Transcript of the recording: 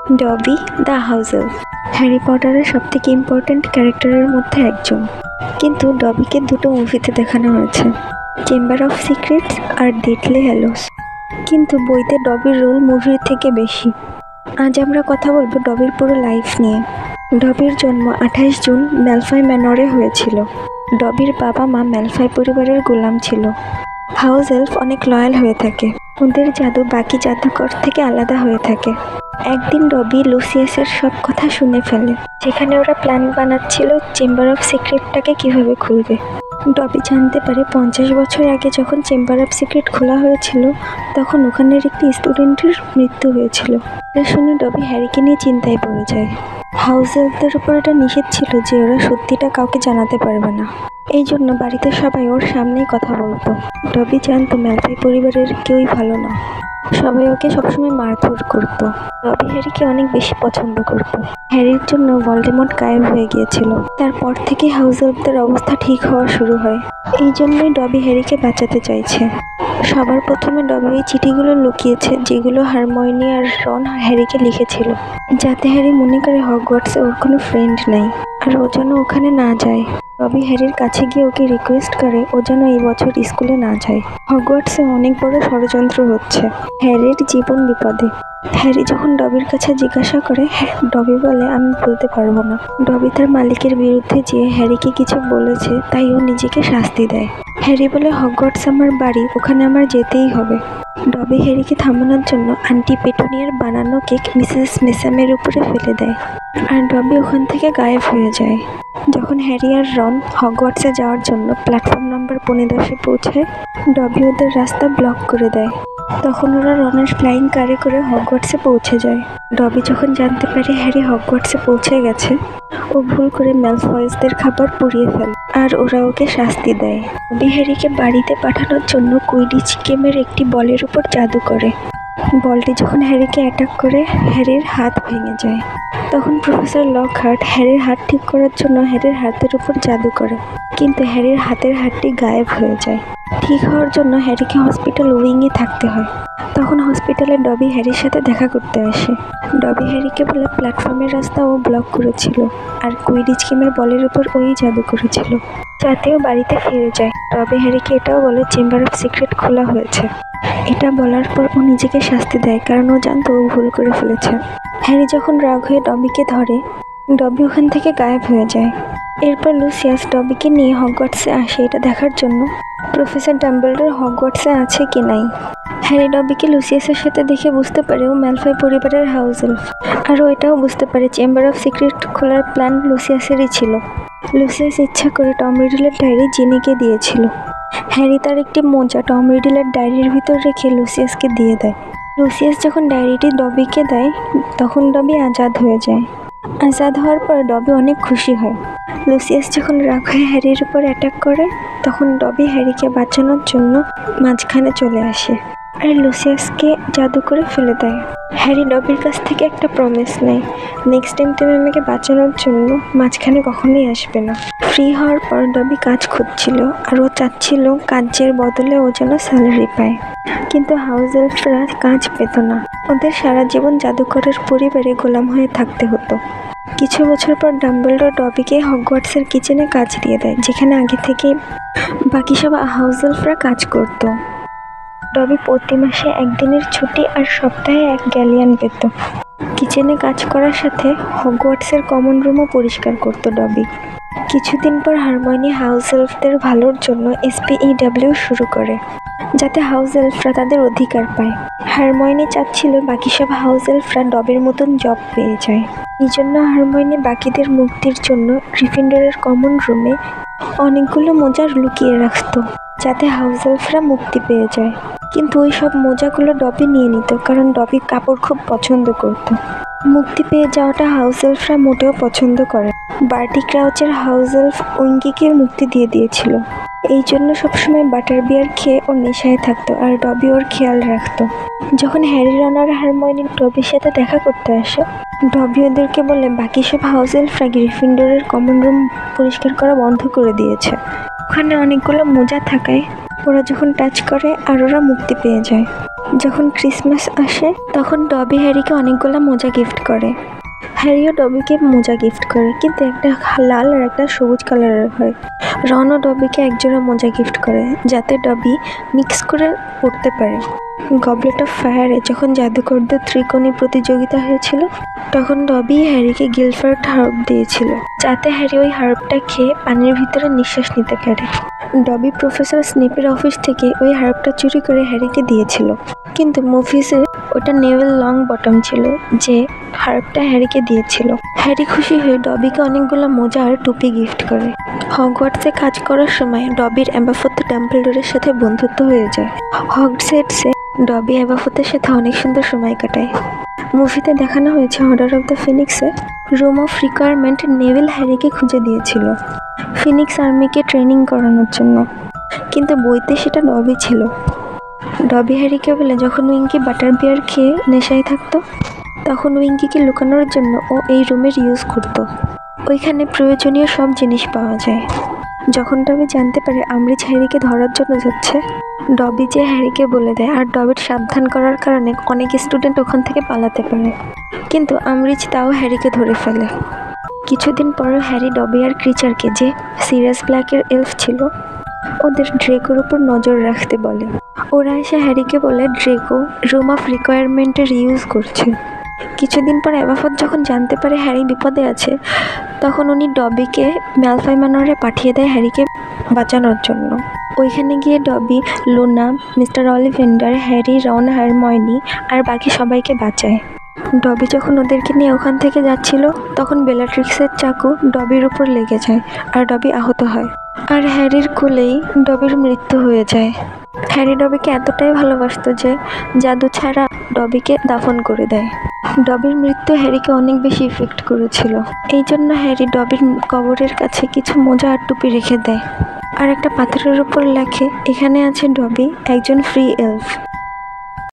ডবি the house elf Harry পটারের সবথেকে important ক্যারেক্টারের মধ্যে একজন, কিন্তু ডবিকে দুটো মুভিতে দেখানো হয়েছে, চেম্বার অফ সিক্রেটস আর ডেথলি হ্যালোস। কিন্তু বইতে ডবির রোল মুভির থেকে বেশি। আজ আমরা কথা বলবো ডবির পুরো লাইফ নিয়ে। ডবির জন্ম 28 জুন ম্যালফয় ম্যানরে হয়েছিল। ডবির বাবা মা ম্যালফয় পরিবারের গোলাম ছিল। হাউস এলফ অনেক লয়াল হয়ে থাকে, ওদের জাদু বাকি জাদুকর থেকে আলাদা হয়ে থাকে। একদিন ডবি লুসিয়াসের সব কথা শুনে ফেলে, যেখানে ওরা প্ল্যান বানাচ্ছিল চেম্বার অফ সিক্রেটটাকে কিভাবে খুলবে। ডবি জানতে পারে 50 বছর আগে যখন চেম্বার অফ সিক্রেট খোলা হয়েছিল, তখন ওখানের একটি স্টুডেন্টের মৃত্যু হয়েছিল। এটা শুনে ডবি হ্যারিকে নিয়ে চিন্তায় পড়ে যায়। হাউস এলফদের উপর এটা নিষেধ ছিল যে ওরা সত্যিটা কাউকে জানাতে পারবে না, এই জন্য বাড়িতে সবাই ওর সামনেই কথা বলতো। ডবি জানতো ম্যালফয় পরিবারের কেউই ভালো না, সবাই ওকে সবসময় মারধর করতো। ডবি হ্যারিকে অনেক বেশি পছন্দ করতো। হ্যারির জন্য ভলডেমর্ট গায়েব হয়ে গিয়েছিল, তারপর থেকে হাউস এলফদের অবস্থা ঠিক হওয়া শুরু হয়। এই জন্যই ডবি হ্যারিকে বাঁচাতে চাইছে। সবার প্রথমে ডবি ওই চিঠিগুলো লুকিয়েছে যেগুলো হারমায়োনি আর রন হ্যারিকে লিখেছিল, যাতে হ্যারি মনে করে হগওয়ার্টসে ওর কোনো ফ্রেন্ড নাই আর ও যেন ওখানে না যায়। ডবি হ্যারির কাছে গিয়ে ওকে রিকোয়েস্ট করে ও যেন এই বছর স্কুলে না যায়। হগওয়ার্টসে অনেক বড় ষড়যন্ত্র হচ্ছে, হ্যারির জীবন বিপদে। হ্যারি যখন ডবির কাছে জিজ্ঞাসা করে, ডবি বলে আমি বলতে পারবো না। ডবি তার মালিকের বিরুদ্ধে যেয়ে হ্যারিকে কিছু বলেছে, তাই ও নিজেকে শাস্তি দেয়। হ্যারি বলে হগওয়ার্টস আমার বাড়ি, ওখানে আমার যেতেই হবে। ডবি হ্যারিকে থামানোর জন্য আন্টি পেটুনিয়ার বানানো কেক মিসেস মেসামের উপরে ফেলে দেয়, আর ডবি ওখান থেকে গায়েব হয়ে যায়। যখন হ্যারি আর রন হগওয়ার্টসে যাওয়ার জন্য প্ল্যাটফর্ম নাম্বার 15 পৌঁছায়, ডবি ওদের রাস্তা ব্লক করে দেয়। তখন ওরা রনের ফ্লাইং কারে করে হগওয়ার্টসে পৌঁছে যায়। ডবি যখন জানতে পারে হ্যারি হগওয়ার্টসে পৌঁছে গেছে, ও ভুল করে ম্যালফয়েসদের খাবার পুড়িয়ে ফেলে আর ওরা ওকে শাস্তি দেয়। ডবি হ্যারিকে বাড়িতে পাঠানোর জন্য কুইডিচ গেমের একটি বলের উপর জাদু করে। বলটি যখন হ্যারিকে অ্যাটাক করে, হ্যারির হাত ভেঙে যায়। তখন প্রফেসর লকহার্ট হ্যারির হাত ঠিক করার জন্য হ্যারির হাতের উপর জাদু করে, কিন্তু হ্যারির হাতের হাড়টি গায়েব হয়ে যায়। ঠিক হওয়ার জন্য হ্যারিকে হসপিটাল উইংয়ে থাকতে হয়। তখন হসপিটালে ডবি হ্যারির সাথে দেখা করতে আসে। ডবি হ্যারিকে বলে প্ল্যাটফর্মের রাস্তা ও ব্লক করেছিল আর কুইডিচ গেমের বলের উপর ওই জাদু করেছিল, যাতে ও বাড়িতে ফিরে যায়। ডবি হ্যারিকে এটাও বলে চেম্বার অফ সিক্রেট খোলা হয়েছে। এটা বলার পর ও নিজেকে শাস্তি দেয়, কারণ ও জানতো ও ভুল করে ফেলেছে। হ্যারি যখন রাগ হয়ে ডবিকে ধরে, ডবি ওখান থেকে গায়েব হয়ে যায়। এরপর লুসিয়াস ডবিকে নিয়ে হগওয়ার্টসে আসে এটা দেখার জন্য প্রফেসর ডাম্বলডোর হগওয়ার্টসে আছে কি নাই। হ্যারি ডবিকে লুসিয়াসের সাথে দেখে বুঝতে পারে ও ম্যালফয় পরিবারের হাউস এলফ, আর ও এটাও বুঝতে পারে চেম্বার অফ সিক্রেট খোলার প্ল্যান লুসিয়াসেরই ছিল। লুসিয়াস ইচ্ছা করে টম রিডলের ডায়েরি জিনিকে দিয়েছিল। হ্যারি তার একটি মোজা টম রিডলের ডায়েরির ভিতর রেখে লুসিয়াসকে দিয়ে দেয়। লুসিয়াস যখন ডায়েরিটি ডবিকে দেয়, তখন ডবি আজাদ হয়ে যায়। আজাদ হওয়ার পর ডবি অনেক খুশি হয়। লুসিয়াস যখন রাগ হয়ে হ্যারির উপর অ্যাটাক করে, তখন ডবি হ্যারিকে বাঁচানোর জন্য মাঝখানে চলে আসে আর লুসিয়াসকে জাদু করে ফেলে দেয়। হ্যারি ডবির কাছ থেকে একটা প্রমিস নেয়, নেক্সট টাইম তুমি আমাকে বাঁচানোর জন্য মাঝখানে কখনোই আসবে না। ফ্রি হওয়ার পর ডবি কাজ খুঁজছিল আর ও চাচ্ছিল কাজের বদলে ও যেন স্যালারি পায়, কিন্তু হাউস এলফরা কাজ পেত না। ওদের সারা জীবন জাদুকরের পরিবারে গোলাম হয়ে থাকতে হতো। কিছু বছর পর ডাম্বলডোর ডবিকে হগওয়ার্টসের কিচেনে কাজ দিয়ে দেয়, যেখানে আগে থেকে বাকি সব হাউস এলফরা কাজ করতো। ডবি প্রতি মাসে একদিনের ছুটি আর সপ্তাহে 1 গ্যালিয়ান পেত। কিচেনে কাজ করার সাথে হগওয়ার্টসের কমন রুমও পরিষ্কার করত ডবি। কিছুদিন পর হারমায়োনি হাউস এলফদের ভালোর জন্য SPEW শুরু করে, যাতে হাউস এলফরা তাদের অধিকার পায়। হারমায়োনি চাচ্ছিল বাকি সব হাউস এলফরা ডবির মতন জব পেয়ে যায়। এই জন্য হারমায়োনি বাকিদের মুক্তির জন্য গ্রিফিন্ডরের কমন রুমে অনেকগুলো মোজা লুকিয়ে রাখত, যাতে হাউস এলফরা মুক্তি পেয়ে যায়। কিন্তু ওই সব মোজাগুলো ডবি নিয়ে নিত, কারণ ডবি কাপড় খুব পছন্দ করত। মুক্তি পেয়ে যাওয়াটা হাউস এলফরা মোটেও পছন্দ করে। বার্টি ক্রাউচের হাউস এলফ উইঙ্কিকে মুক্তি দিয়ে দিয়েছিল। এই জন্য সবসময় বাটার বিয়ার খেয়ে ওর নেশায় থাকতো আর ডবি ওর খেয়াল রাখতো। যখন হ্যারি, রন আর হারমায়োনি ডবির সাথে দেখা করতে আসে, ডবি ওদেরকে বলে বাকি সব হাউস এলফরা গ্রিফিন্ডরের কমন রুম পরিষ্কার করা বন্ধ করে দিয়েছে। ওখানে অনেকগুলো মোজা থাকায় ওরা যখন টাচ করে আর ওরা মুক্তি পেয়ে যায়। যখন ক্রিসমাস আসে তখন ডবি হ্যারিকে অনেকগুলো মোজা গিফট করে। হ্যারিও ডবিকে মোজা গিফট করে, কিন্তু একটা লাল আর একটা সবুজ কালারের হয়। রনও ডবিকে একজোড়া মোজা গিফট করে যাতে ডবি মিক্স করে পড়তে পারে। গবলেট অফ ফায়ারে যখন জাদুকরদের ত্রিকোণী প্রতিযোগিতা হয়েছিল তখন ডবি হ্যারিকে গিলফার্ট হার্ব দিয়েছিল যাতে হ্যারি ওই হার্বটা খেয়ে পানির ভিতরে নিঃশ্বাস নিতে পারে। ডবি প্রফেসর স্নেপের অফিস থেকে ওই হার্বটা চুরি করে হ্যারিকে দিয়েছিল, কিন্তু মুভিসে ওটা নেভেল লং বটম ছিল যে হার্বটা হ্যারিকে দিয়েছিল। হ্যারি খুশি হয়ে ডবিকে অনেকগুলো মোজা আর টুপি গিফট করে। হগওয়ার্টসে কাজ করার সময় ডবির অ্যাম্বাফোর্থ ডাম্বলডোরের সাথে বন্ধুত্ব হয়ে যায়। হগওয়ার্টসে ডবি অ্যাম্বাফোর্থের সাথে অনেক সুন্দর সময় কাটায়। মুভিতে দেখানো হয়েছে অর্ডার অফ দ্য ফিনিক্সে রুম অফ রিকোয়ারমেন্ট নেভিল হ্যারিকে খুঁজে দিয়েছিল ফিনিক্স আর্মিকে ট্রেনিং করানোর জন্য, কিন্তু বইতে সেটা ডবি ছিল। ডবি হ্যারিকে বলে যখন উইঙ্কি বাটার বিয়ার খেয়ে নেশায় থাকতো তখন উইঙ্কিকে লুকানোর জন্য ও এই রুমের ইউজ করত। ওইখানে প্রয়োজনীয় সব জিনিস পাওয়া যায়। যখন ডবি জানতে পারে আমরিচ হ্যারিকে ধরার জন্য যাচ্ছে, ডবি যে হ্যারিকে বলে দেয় আর ডবির সাবধান করার কারণে অনেক স্টুডেন্ট ওখান থেকে পালাতে পারে, কিন্তু আমরিচ তাও হ্যারিকে ধরে ফেলে। কিছুদিন পর হ্যারি ডবি আর ক্রিচারকে, যে সিরিয়াস ব্ল্যাকের এলফ ছিল, ওদের ড্রেকোর উপর নজর রাখতে বলে। ওরা এসে হ্যারিকে বলে ড্রেকো রুম অফ রিকোয়ারমেন্টের ইউজ করছে। কিছুদিন পর অ্যাম্বাফোর্থ যখন জানতে পারে হ্যারি বিপদে আছে তখন উনি ডবিকে ম্যালফয় ম্যানরে পাঠিয়ে দেয় হ্যারিকে বাঁচানোর জন্য। ওইখানে গিয়ে ডবি লুনা, মিস্টার অলিভেন্ডার, হ্যারি, রন, হারমায়োনি আর বাকি সবাইকে বাঁচায়। ডবি যখন ওদেরকে নিয়ে ওখান থেকে যাচ্ছিল তখন বেলাট্রিক্সের চাকু ডবির উপর লেগে যায় আর ডবি আহত হয়, আর হ্যারির কোলেই ডবির মৃত্যু হয়ে যায়। হ্যারি ডবিকে এতটাই ভালোবাসতো যে জাদু ছাড়া ডবিকে দাফন করে দেয়। ডবির মৃত্যু হ্যারিকে অনেক বেশি ইফেক্ট করেছিল, এই জন্য হ্যারি ডবির কবরের কাছে কিছু মোজা আর টুপি রেখে দেয় আর একটা পাথরের উপর লেখে, এখানে আছে ডবি, একজন ফ্রি এলফ।